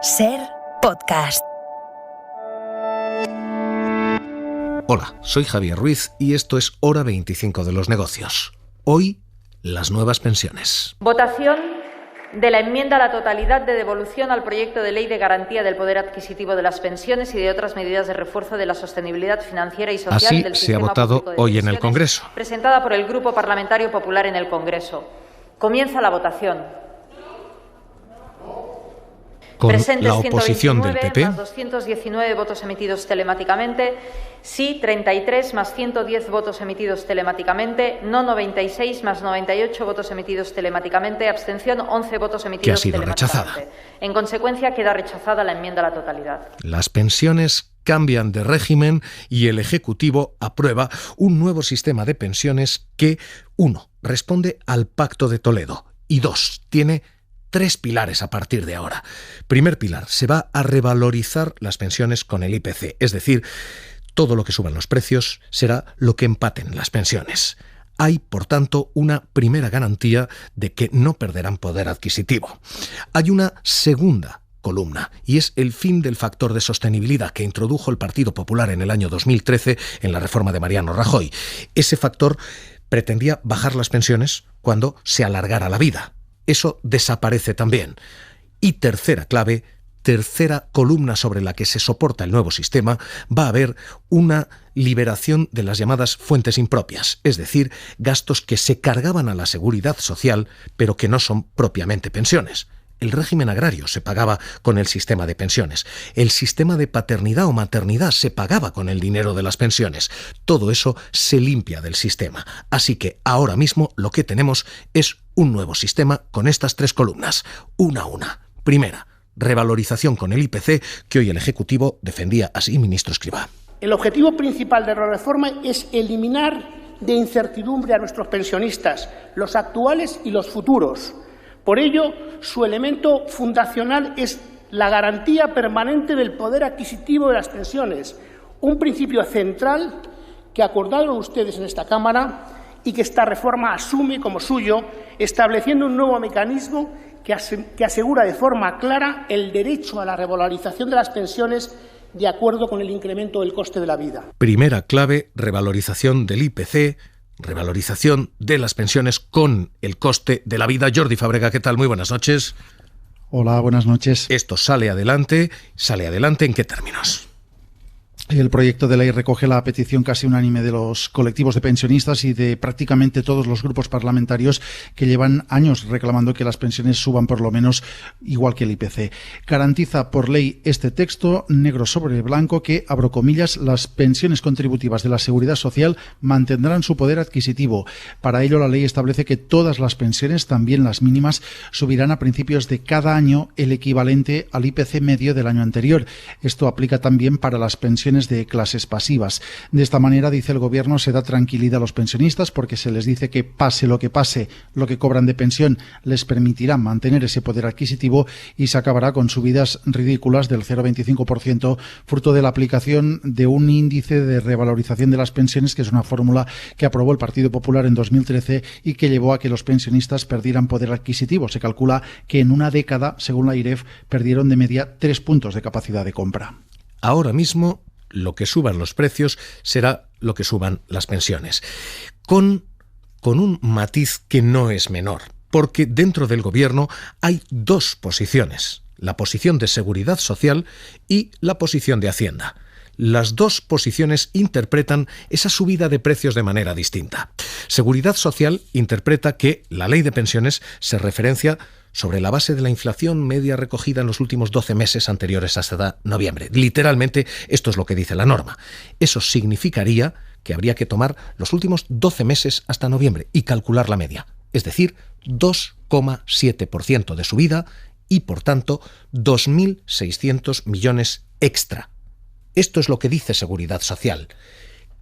SER Podcast. Hola, soy Javier Ruiz y esto es Hora 25 de los negocios. Hoy, las nuevas pensiones. Votación de la enmienda a la totalidad de devolución al proyecto de ley de garantía del poder adquisitivo de las pensiones y de otras medidas de refuerzo de la sostenibilidad financiera y social Así del se ha sistema votado público de hoy en el pensiones, Congreso. presentada por el Grupo Parlamentario Popular en el Congreso. Comienza la votación. Con Presentes la oposición del 129 PP, más 219 votos emitidos telemáticamente, sí 33 más 110 votos emitidos telemáticamente, no 96 más 98 votos emitidos telemáticamente, abstención 11 votos emitidos que ha sido telemáticamente. rechazada. En consecuencia, queda rechazada la enmienda a la totalidad. Las pensiones cambian de régimen y el Ejecutivo aprueba un nuevo sistema de pensiones que, 1, responde al Pacto de Toledo y 2, tiene 3 pilares a partir de ahora. Primer pilar, se va a revalorizar las pensiones con el IPC, es decir, todo lo que suban los precios será lo que empaten las pensiones. Hay, por tanto, una primera garantía de que no perderán poder adquisitivo. Hay una segunda columna, y es el fin del factor de sostenibilidad que introdujo el Partido Popular en el año 2013 en la reforma de Mariano Rajoy. Ese factor pretendía bajar las pensiones cuando se alargara la vida. Eso desaparece también. Y tercera clave, tercera columna sobre la que se soporta el nuevo sistema, va a haber una liberación de las llamadas fuentes impropias, es decir, gastos que se cargaban a la seguridad social, pero que no son propiamente pensiones. El régimen agrario se pagaba con el sistema de pensiones. El sistema de paternidad o maternidad se pagaba con el dinero de las pensiones. Todo eso se limpia del sistema. Así que ahora mismo lo que tenemos es un nuevo sistema con estas 3 columnas, una a una. Primera, revalorización con el IPC, que hoy el Ejecutivo defendía así, ministro Escrivá. El objetivo principal de la reforma es eliminar de incertidumbre a nuestros pensionistas, los actuales y los futuros. Por ello, su elemento fundacional es la garantía permanente del poder adquisitivo de las pensiones, un principio central que acordaron ustedes en esta Cámara y que esta reforma asume como suyo, estableciendo un nuevo mecanismo que asegura de forma clara el derecho a la revalorización de las pensiones de acuerdo con el incremento del coste de la vida. Primera clave, revalorización del IPC, revalorización de las pensiones con el coste de la vida. Jordi Fábrega, ¿qué tal? Muy buenas noches. Hola, buenas noches. Esto sale adelante ¿en qué términos? El proyecto de ley recoge la petición casi unánime de los colectivos de pensionistas y de prácticamente todos los grupos parlamentarios que llevan años reclamando que las pensiones suban por lo menos igual que el IPC. Garantiza por ley este texto, negro sobre blanco, que, abro comillas, las pensiones contributivas de la Seguridad Social mantendrán su poder adquisitivo. Para ello, la ley establece que todas las pensiones, también las mínimas, subirán a principios de cada año el equivalente al IPC medio del año anterior. Esto aplica también para las pensiones de clases pasivas. De esta manera, dice el Gobierno, se da tranquilidad a los pensionistas porque se les dice que pase, lo que cobran de pensión les permitirá mantener ese poder adquisitivo y se acabará con subidas ridículas del 0,25%, fruto de la aplicación de un índice de revalorización de las pensiones, que es una fórmula que aprobó el Partido Popular en 2013 y que llevó a que los pensionistas perdieran poder adquisitivo. Se calcula que en una década, según la IREF, perdieron de media 3 puntos de capacidad de compra. Ahora mismo, lo que suban los precios será lo que suban las pensiones. Con un matiz que no es menor, porque dentro del Gobierno hay 2 posiciones, la posición de Seguridad Social y la posición de Hacienda. Las 2 posiciones interpretan esa subida de precios de manera distinta. Seguridad Social interpreta que la ley de pensiones se referencia sobre la base de la inflación media recogida en los últimos 12 meses anteriores hasta noviembre. Literalmente, esto es lo que dice la norma. Eso significaría que habría que tomar los últimos 12 meses hasta noviembre y calcular la media, es decir, 2,7% de subida y, por tanto, 2.600 millones extra. Esto es lo que dice Seguridad Social.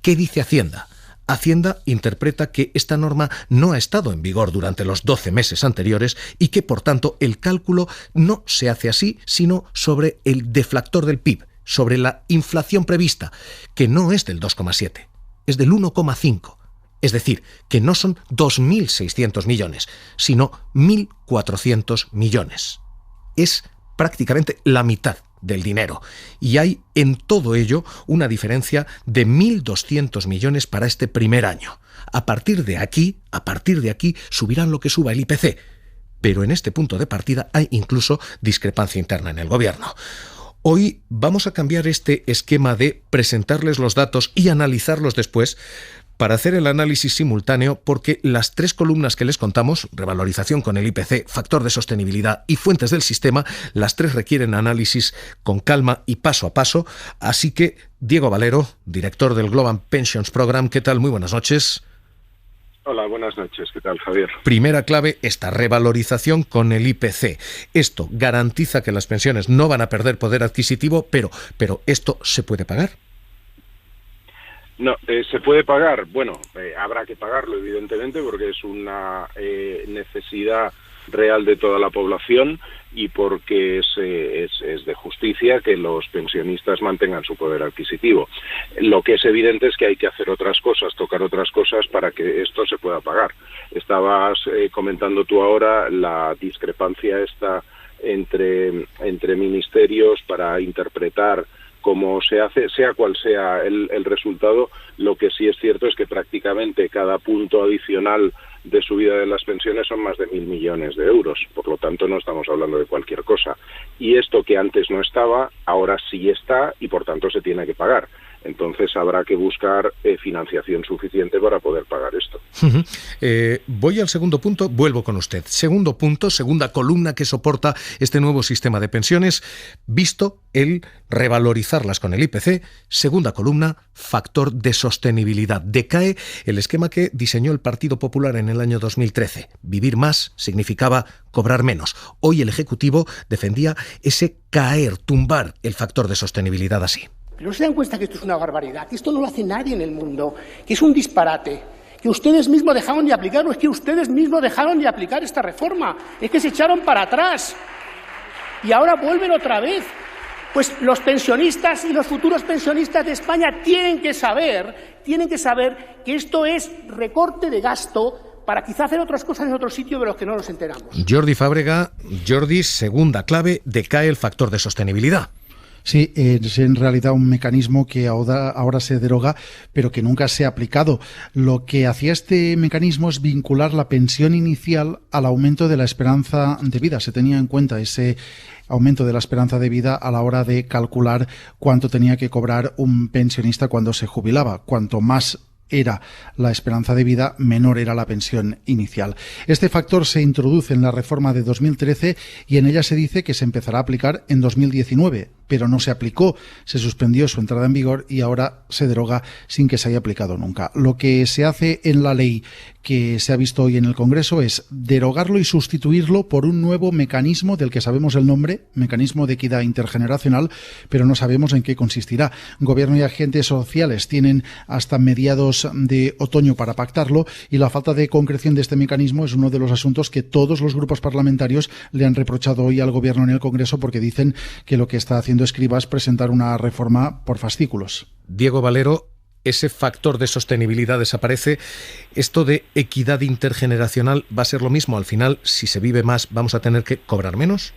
¿Qué dice Hacienda? Hacienda interpreta que esta norma no ha estado en vigor durante los 12 meses anteriores y que, por tanto, el cálculo no se hace así, sino sobre el deflactor del PIB, sobre la inflación prevista, que no es del 2,7, es del 1,5. Es decir, que no son 2.600 millones, sino 1.400 millones. Es prácticamente la mitad del dinero. Y hay en todo ello una diferencia de 1.200 millones para este primer año. A partir de aquí, subirán lo que suba el IPC. Pero en este punto de partida hay incluso discrepancia interna en el gobierno. Hoy vamos a cambiar este esquema de presentarles los datos y analizarlos después para hacer el análisis simultáneo, porque las 3 columnas que les contamos, revalorización con el IPC, factor de sostenibilidad y fuentes del sistema, las 3 requieren análisis con calma y paso a paso. Así que, Diego Valero, director del Global Pensions Program, ¿qué tal? Muy buenas noches. Hola, buenas noches. ¿Qué tal, Javier? Primera clave, esta revalorización con el IPC. Esto garantiza que las pensiones no van a perder poder adquisitivo, pero ¿esto se puede pagar? No, se puede pagar. Bueno, habrá que pagarlo, evidentemente, porque es una necesidad real de toda la población y porque es de justicia que los pensionistas mantengan su poder adquisitivo. Lo que es evidente es que hay que hacer otras cosas, tocar otras cosas para que esto se pueda pagar. Estabas comentando tú ahora la discrepancia esta entre ministerios para interpretar cómo se hace, sea cual sea el resultado. Lo que sí es cierto es que prácticamente cada punto adicional de subida de las pensiones son más de 1.000 millones de euros. Por lo tanto, no estamos hablando de cualquier cosa. Y esto que antes no estaba, ahora sí está y por tanto se tiene que pagar. Entonces habrá que buscar financiación suficiente para poder pagar esto. Voy al segundo punto, vuelvo con usted. Segundo punto, segunda columna que soporta este nuevo sistema de pensiones, visto el revalorizarlas con el IPC. Segunda columna, factor de sostenibilidad. Decae el esquema que diseñó el Partido Popular en el año 2013. Vivir más significaba cobrar menos. Hoy el Ejecutivo defendía ese caer, tumbar el factor de sostenibilidad así. Pero no se dan cuenta que esto es una barbaridad, que esto no lo hace nadie en el mundo, que es un disparate, que ustedes mismos dejaron de aplicarlo, es que ustedes mismos dejaron de aplicar esta reforma, es que se echaron para atrás y ahora vuelven otra vez. Pues los pensionistas y los futuros pensionistas de España tienen que saber que esto es recorte de gasto para quizá hacer otras cosas en otro sitio de los que no nos enteramos. Jordi Fábrega, Jordi, segunda clave, decae el factor de sostenibilidad. Sí, es en realidad un mecanismo que ahora se deroga, pero que nunca se ha aplicado. Lo que hacía este mecanismo es vincular la pensión inicial al aumento de la esperanza de vida. Se tenía en cuenta ese aumento de la esperanza de vida a la hora de calcular cuánto tenía que cobrar un pensionista cuando se jubilaba. Cuanto más era la esperanza de vida, menor era la pensión inicial. Este factor se introduce en la reforma de 2013 y en ella se dice que se empezará a aplicar en 2019, pero no se aplicó, se suspendió su entrada en vigor y ahora se deroga sin que se haya aplicado nunca. Lo que se hace en la ley que se ha visto hoy en el Congreso es derogarlo y sustituirlo por un nuevo mecanismo del que sabemos el nombre, Mecanismo de Equidad Intergeneracional, pero no sabemos en qué consistirá. Gobierno y agentes sociales tienen hasta mediados de otoño para pactarlo y la falta de concreción de este mecanismo es uno de los asuntos que todos los grupos parlamentarios le han reprochado hoy al Gobierno en el Congreso, porque dicen que lo que está haciendo Escrivá es presentar una reforma por fascículos. Diego Valero, ese factor de sostenibilidad desaparece. ¿Esto de equidad intergeneracional va a ser lo mismo? Al final, si se vive más, ¿vamos a tener que cobrar menos?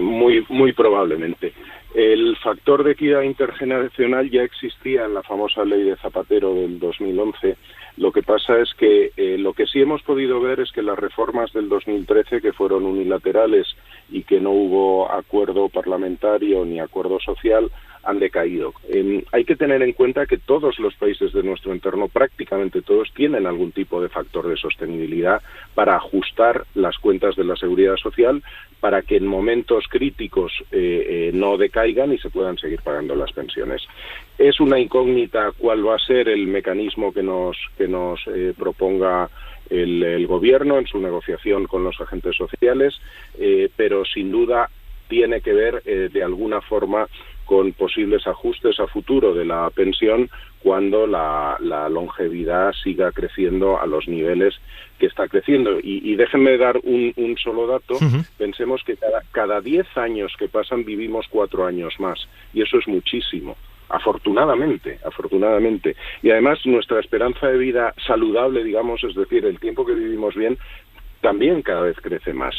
Muy probablemente. El factor de equidad intergeneracional ya existía en la famosa ley de Zapatero del 2011. Lo que pasa es que lo que sí hemos podido ver es que las reformas del 2013, que fueron unilaterales y que no hubo acuerdo parlamentario ni acuerdo social, han decaído. Hay que tener en cuenta que todos los países de nuestro entorno, prácticamente todos, tienen algún tipo de factor de sostenibilidad para ajustar las cuentas de la seguridad social para que en momentos críticos no decaigan y se puedan seguir pagando las pensiones. Es una incógnita cuál va a ser el mecanismo que nos proponga el Gobierno en su negociación con los agentes sociales, pero sin duda tiene que ver de alguna forma con posibles ajustes a futuro de la pensión cuando la longevidad siga creciendo a los niveles que está creciendo. Y déjenme dar un solo dato. Pensemos que cada 10 años que pasan vivimos 4 años más, y eso es muchísimo. Afortunadamente. Y además nuestra esperanza de vida saludable, digamos, es decir, el tiempo que vivimos bien, también cada vez crece más.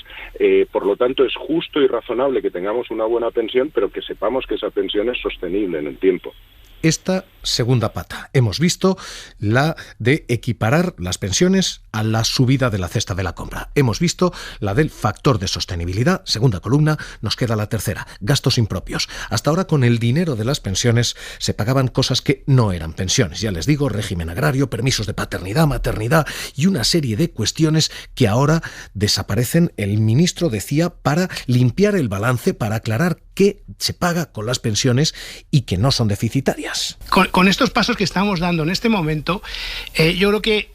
Por lo tanto, es justo y razonable que tengamos una buena pensión, pero que sepamos que esa pensión es sostenible en el tiempo. Esta segunda pata, hemos visto la de equiparar las pensiones a la subida de la cesta de la compra. Hemos visto la del factor de sostenibilidad, segunda columna, nos queda la tercera, gastos impropios. Hasta ahora con el dinero de las pensiones se pagaban cosas que no eran pensiones. Ya les digo, régimen agrario, permisos de paternidad, maternidad y una serie de cuestiones que ahora desaparecen. El ministro decía para limpiar el balance, para aclarar qué se paga con las pensiones y que no son deficitarias. Con estos pasos que estamos dando en este momento, yo creo que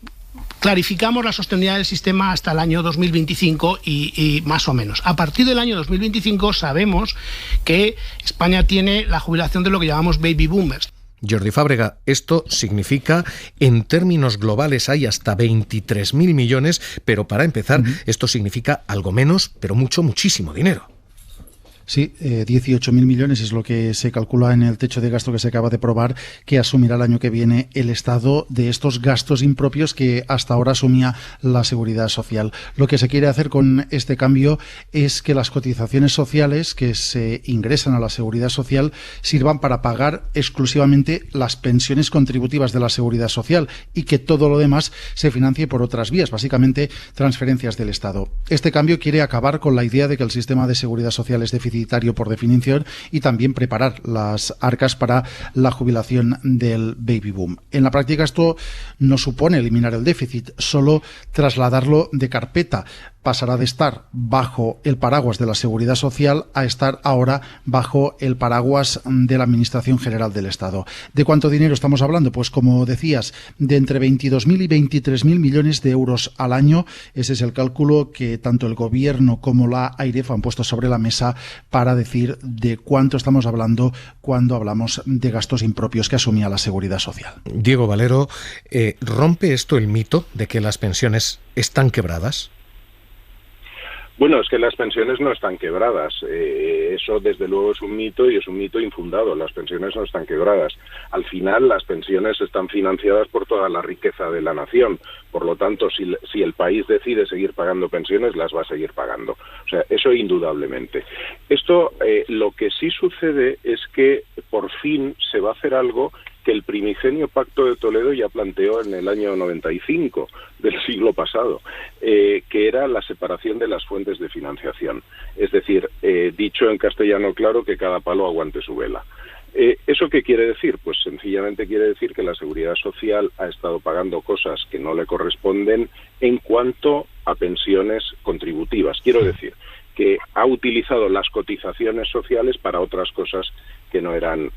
clarificamos la sostenibilidad del sistema hasta el año 2025 y más o menos. A partir del año 2025 sabemos que España tiene la jubilación de lo que llamamos baby boomers. Jordi Fábrega, esto significa, en términos globales hay hasta 23.000 millones, pero para empezar, esto significa algo menos, pero muchísimo dinero. Sí, 18.000 millones es lo que se calcula en el techo de gasto que se acaba de aprobar, que asumirá el año que viene el Estado de estos gastos impropios que hasta ahora asumía la Seguridad Social. Lo que se quiere hacer con este cambio es que las cotizaciones sociales que se ingresan a la Seguridad Social sirvan para pagar exclusivamente las pensiones contributivas de la Seguridad Social y que todo lo demás se financie por otras vías, básicamente transferencias del Estado. Este cambio quiere acabar con la idea de que el sistema de Seguridad Social es deficitario por definición y también preparar las arcas para la jubilación del baby boom. En la práctica esto no supone eliminar el déficit, solo trasladarlo de carpeta. Pasará de estar bajo el paraguas de la Seguridad Social a estar ahora bajo el paraguas de la Administración General del Estado. ¿De cuánto dinero estamos hablando? Pues como decías, de entre 22.000 y 23.000 millones de euros al año. Ese es el cálculo que tanto el Gobierno como la AIREF han puesto sobre la mesa para decir de cuánto estamos hablando cuando hablamos de gastos impropios que asumía la Seguridad Social. Diego Valero, ¿rompe esto el mito de que las pensiones están quebradas? Bueno, es que las pensiones no están quebradas. Eso desde luego es un mito y es un mito infundado. Las pensiones no están quebradas. Al final las pensiones están financiadas por toda la riqueza de la nación. Por lo tanto, si el país decide seguir pagando pensiones, las va a seguir pagando. O sea, eso indudablemente. Esto, lo que sí sucede es que por fin se va a hacer algo que el primigenio Pacto de Toledo ya planteó en el año 95 del siglo pasado, que era la separación de las fuentes de financiación. Es decir, dicho en castellano claro, que cada palo aguante su vela. ¿Eso qué quiere decir? Pues sencillamente quiere decir que la Seguridad Social ha estado pagando cosas que no le corresponden en cuanto a pensiones contributivas. Quiero decir que ha utilizado las cotizaciones sociales para otras cosas que no eran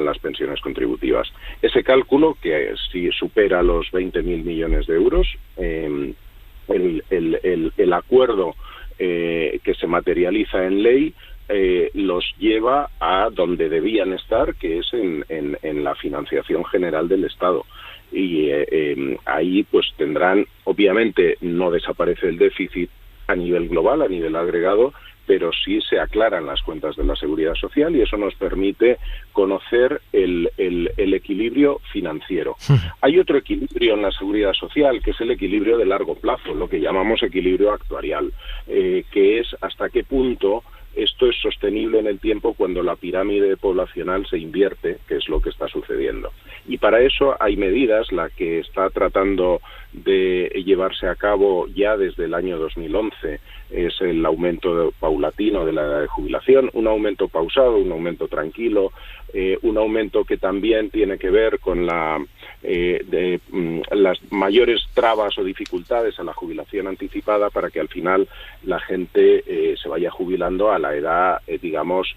las pensiones contributivas. Ese cálculo, que si supera los 20.000 millones de euros, el acuerdo que se materializa en ley los lleva a donde debían estar, que es en la financiación general del Estado. Y ahí pues tendrán, obviamente no desaparece el déficit a nivel global, a nivel agregado, pero sí se aclaran las cuentas de la Seguridad Social y eso nos permite conocer el equilibrio financiero. Hay otro equilibrio en la Seguridad Social, que es el equilibrio de largo plazo, lo que llamamos equilibrio actuarial, que es hasta qué punto esto es sostenible en el tiempo cuando la pirámide poblacional se invierte, que es lo que está sucediendo. Y para eso hay medidas, la que está tratando de llevarse a cabo ya desde el año 2011, es el aumento paulatino de la edad de jubilación, un aumento pausado, un aumento tranquilo, un aumento que también tiene que ver con las mayores trabas o dificultades a la jubilación anticipada para que al final la gente se vaya jubilando a la edad, digamos,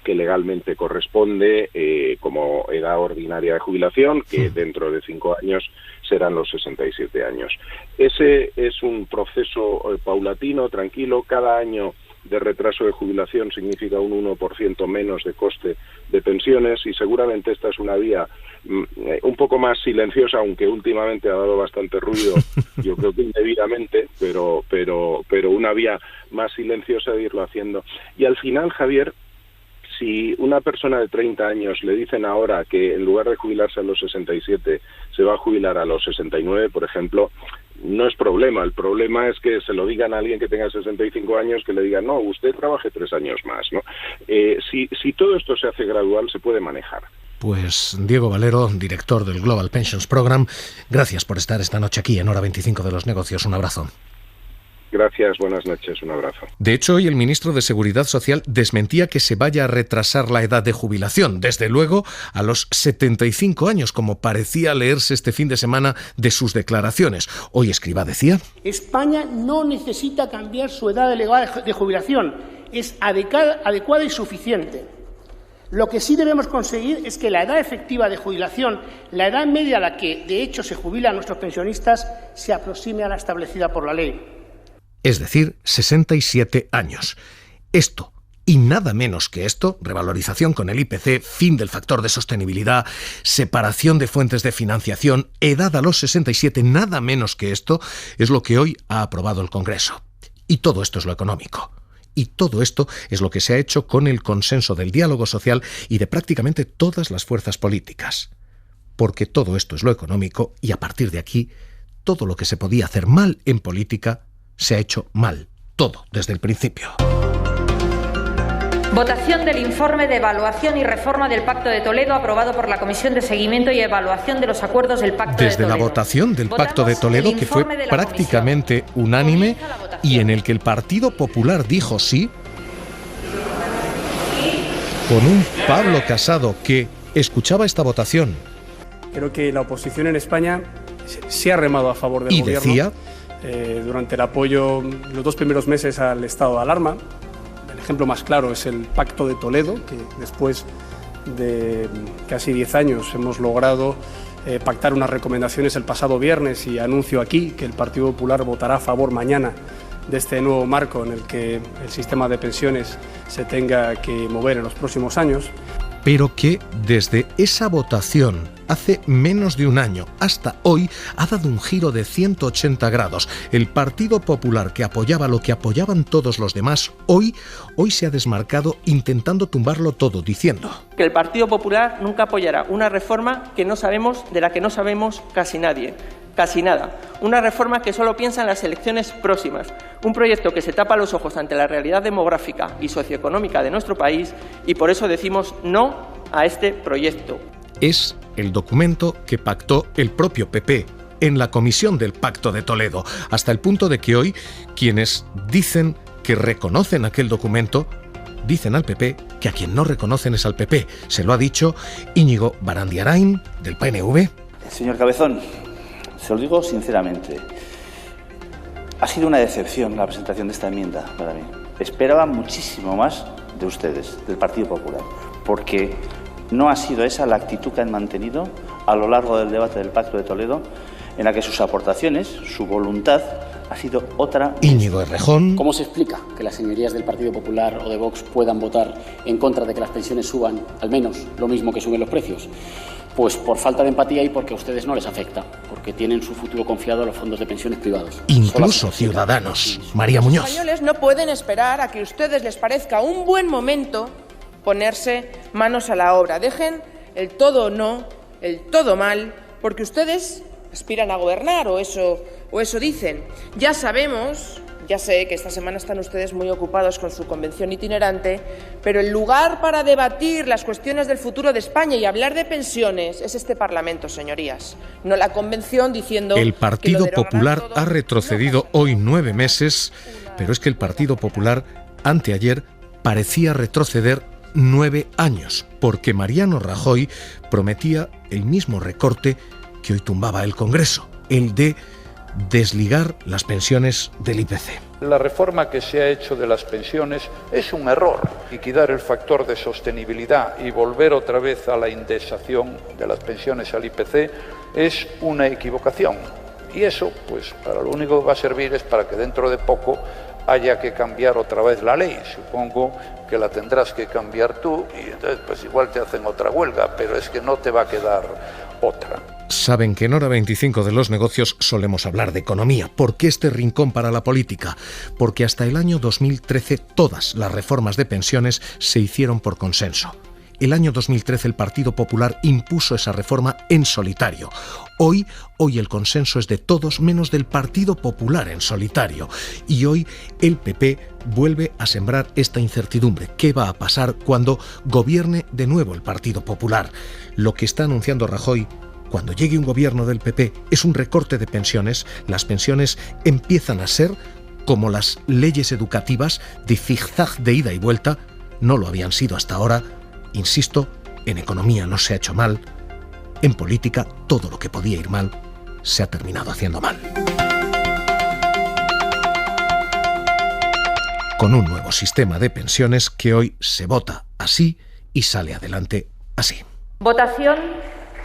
que legalmente corresponde como edad ordinaria de jubilación, que dentro de 5 años serán los 67 años. Ese es un proceso paulatino, tranquilo. Cada año de retraso de jubilación significa un 1% menos de coste de pensiones y seguramente esta es una vía un poco más silenciosa, aunque últimamente ha dado bastante ruido, yo creo que indebidamente, pero una vía más silenciosa de irlo haciendo. Y al final, Javier, si una persona de 30 años le dicen ahora que en lugar de jubilarse a los 67 se va a jubilar a los 69, por ejemplo, no es problema. El problema es que se lo digan a alguien que tenga 65 años, que le digan, no, usted trabaje 3 años más, ¿no? Si todo esto se hace gradual, se puede manejar. Pues Diego Valero, director del Global Pensions Program, gracias por estar esta noche aquí en Hora 25 de los Negocios. Un abrazo. Gracias, buenas noches, un abrazo. De hecho, hoy el ministro de Seguridad Social desmentía que se vaya a retrasar la edad de jubilación, desde luego a los 75 años, como parecía leerse este fin de semana de sus declaraciones. Hoy Escrivá decía: España no necesita cambiar su edad de jubilación, es adecuada y suficiente. Lo que sí debemos conseguir es que la edad efectiva de jubilación, la edad media a la que de hecho se jubilan nuestros pensionistas, se aproxime a la establecida por la ley. Es decir, 67 años. Esto, y nada menos que esto, revalorización con el IPC, fin del factor de sostenibilidad, separación de fuentes de financiación, edad a los 67, nada menos que esto, es lo que hoy ha aprobado el Congreso. Y todo esto es lo económico. Y todo esto es lo que se ha hecho con el consenso del diálogo social y de prácticamente todas las fuerzas políticas. Porque todo esto es lo económico y a partir de aquí, todo lo que se podía hacer mal en política se ha hecho mal, todo, desde el principio. Votación del informe de evaluación y reforma del Pacto de Toledo aprobado por la Comisión de Seguimiento y Evaluación de los Acuerdos del Pacto de Toledo. Desde la votación del Pacto de Toledo, que fue prácticamente unánime y en el que el Partido Popular dijo sí, con un Pablo Casado que escuchaba esta votación. Creo que la oposición en España se ha remado a favor del gobierno. Y decía: durante el apoyo, los 2 primeros meses al estado de alarma. El ejemplo más claro es el Pacto de Toledo, que después de casi 10 años hemos logrado pactar unas recomendaciones el pasado viernes y anuncio aquí que el Partido Popular votará a favor mañana de este nuevo marco en el que el sistema de pensiones se tenga que mover en los próximos años. Pero que desde esa votación, hace menos de un año, hasta hoy, ha dado un giro de 180 grados. El Partido Popular, que apoyaba lo que apoyaban todos los demás, hoy se ha desmarcado intentando tumbarlo todo, diciendo que el Partido Popular nunca apoyará una reforma de la que no sabemos casi nadie. Casi nada. Una reforma que solo piensa en las elecciones próximas. Un proyecto que se tapa los ojos ante la realidad demográfica y socioeconómica de nuestro país y por eso decimos no a este proyecto. Es el documento que pactó el propio PP en la comisión del Pacto de Toledo, hasta el punto de que hoy quienes dicen que reconocen aquel documento dicen al PP que a quien no reconocen es al PP. Se lo ha dicho Íñigo Barandiarain, del PNV. Señor Cabezón, se lo digo sinceramente, ha sido una decepción la presentación de esta enmienda para mí. Esperaba muchísimo más de ustedes, del Partido Popular, porque no ha sido esa la actitud que han mantenido a lo largo del debate del Pacto de Toledo, en la que sus aportaciones, su voluntad, ha sido otra. Íñigo Errejón. ¿Cómo se explica que las señorías del Partido Popular o de Vox puedan votar en contra de que las pensiones suban al menos lo mismo que suben los precios? Pues por falta de empatía y porque a ustedes no les afecta, porque tienen su futuro confiado a los fondos de pensiones privados. Incluso Ciudadanos. María Muñoz. Los españoles no pueden esperar a que a ustedes les parezca un buen momento ponerse manos a la obra. Dejen el todo no, el todo mal, porque ustedes aspiran a gobernar o eso dicen. Ya sé que esta semana están ustedes muy ocupados con su convención itinerante, pero el lugar para debatir las cuestiones del futuro de España y hablar de pensiones es este Parlamento, señorías, no la convención diciendo... El Partido Popular ha retrocedido hoy 9 meses, pero es que el Partido Popular anteayer parecía retroceder 9 años, porque Mariano Rajoy prometía el mismo recorte que hoy tumbaba el Congreso, el de desligar las pensiones del IPC. La reforma que se ha hecho de las pensiones es un error. Liquidar el factor de sostenibilidad y volver otra vez a la indexación de las pensiones al IPC es una equivocación. Y eso, pues, para lo único que va a servir es para que dentro de poco haya que cambiar otra vez la ley. Supongo que la tendrás que cambiar tú y entonces pues igual te hacen otra huelga, pero es que no te va a quedar otra. Saben que en Hora 25 de los negocios solemos hablar de economía. ¿Por qué este rincón para la política? Porque hasta el año 2013 todas las reformas de pensiones se hicieron por consenso. El año 2013 el Partido Popular impuso esa reforma en solitario. Hoy el consenso es de todos menos del Partido Popular en solitario. Y hoy el PP vuelve a sembrar esta incertidumbre. ¿Qué va a pasar cuando gobierne de nuevo el Partido Popular? Lo que está anunciando Rajoy, cuando llegue un gobierno del PP, es un recorte de pensiones. Las pensiones empiezan a ser como las leyes educativas, de zigzag de ida y vuelta. No lo habían sido hasta ahora. Insisto, en economía no se ha hecho mal. En política, todo lo que podía ir mal se ha terminado haciendo mal. Con un nuevo sistema de pensiones que hoy se vota así y sale adelante así. Votación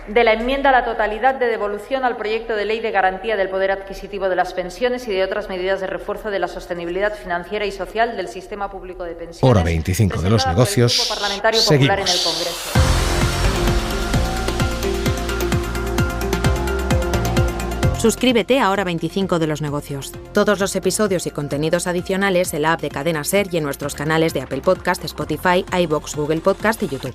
de la enmienda a la totalidad de devolución al proyecto de ley de garantía del poder adquisitivo de las pensiones y de otras medidas de refuerzo de la sostenibilidad financiera y social del sistema público de pensiones. Hora 25 de los negocios. Grupo Parlamentario Popular en el Congreso. Suscríbete a Hora 25 de los negocios. Todos los episodios y contenidos adicionales en la app de Cadena SER y en nuestros canales de Apple Podcast, Spotify, iVoox, Google Podcast y YouTube.